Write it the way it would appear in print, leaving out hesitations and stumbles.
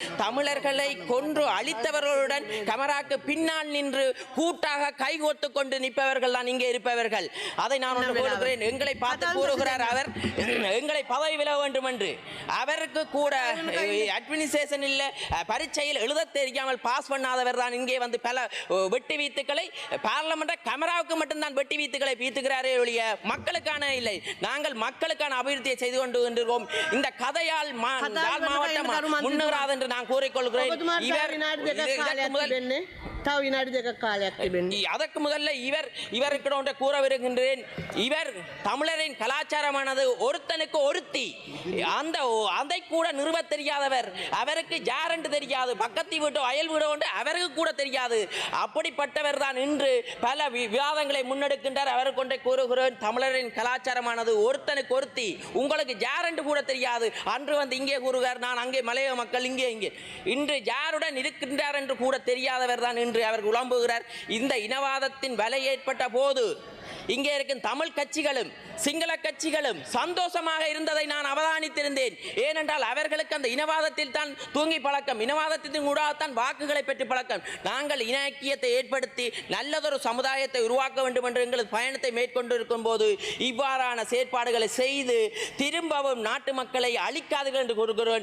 தமிழர்களை கொன்று அழித்தவர்களுடன் கமராக்கு பின்னால் நின்று கூட்டாக கைகோத்து கொண்டு நிற்பவர்கள் தான் இங்கே இருப்பவர்கள். அதை நான் ஒன்று கூறுகிறேன். எங்களை பார்த்து கூறுகிறார் அவர் எங்களை பதவி விலக வேண்டும் என்று. அவருக்கு கூட அட்மினிஸ்ட்ரேஷன் இல்ல, பரீட்சையில் எழுத தெரியாமல் பாஸ் பண்ணாதவர் தான் இங்கே வந்து பல வெட்டி வீத்துக்களை பார்லமெண்ட் கமராவுக்கு மட்டும்தான் வெட்டி வீத்துக்களை வீத்துகிறாரே ஒழிய மக்களுக்கான இல்லை. நாங்கள் மக்களுக்கான அபிவிருத்தியை செய்து கொண்டு கொண்டிருக்கிறோம். இந்த கதையால் மாவட்டம் முன்னேறாது என்று நான் கூறிக்கொள்கிறேன். அதற்கு முதல்ல இவருக்கு ஒன்றை கூற விரும்புகின்றேன். இவர் தமிழரின் கலாச்சாரமானது ஒருத்தனுக்கு ஒருத்தி, அதை கூட நிறுவ தெரியாதவர். அவருக்கு யாரென்று தெரியாது, பக்கத்து வீட்டோ அயல் வீடோ அவருக்கு கூட தெரியாது. அப்படிப்பட்டவர் தான் இன்று பல விவாதங்களை முன்னெடுக்கின்றார். அவருக்கு ஒன்றை கூறுகிறேன், தமிழரின் கலாச்சாரமானது ஒருத்தனுக்கு ஒருத்தி, உங்களுக்கு யாரென்று கூட தெரியாது. அன்று வந்து இங்கே கூறுகிறார், நான் அங்கே மலைய மக்கள் இங்கே இன்று யாருடன் இருக்கின்றார் என்று கூட தெரியாதவர் தான் இன்று அவர் உளம்புகிறார். இந்த இனவாதத்தின் வலை ஏற்பட்ட போது இங்கே இருக்கும் தமிழ் கட்சிகளும் சிங்கள கட்சிகளும் சந்தோஷமாக இருந்ததை நான் அவதானித்திருந்தேன். ஏனென்றால் அவர்களுக்கு அந்த இனவாதத்தில் தான் தூங்கி பழக்கம், இனவாதத்தின் ஊடாகத்தான் வாக்குகளை பெற்று பழக்கம். நாங்கள் இன ஐக்கியத்தை ஏற்படுத்தி நல்லதொரு சமுதாயத்தை உருவாக்க வேண்டும் என்று எங்களது பயணத்தை மேற்கொண்டிருக்கும் போது இவ்வாறான செயற்பாடுகளை செய்து திரும்பவும் நாட்டு மக்களை அழிக்காதீர்கள் என்று கூறுகிறேன்.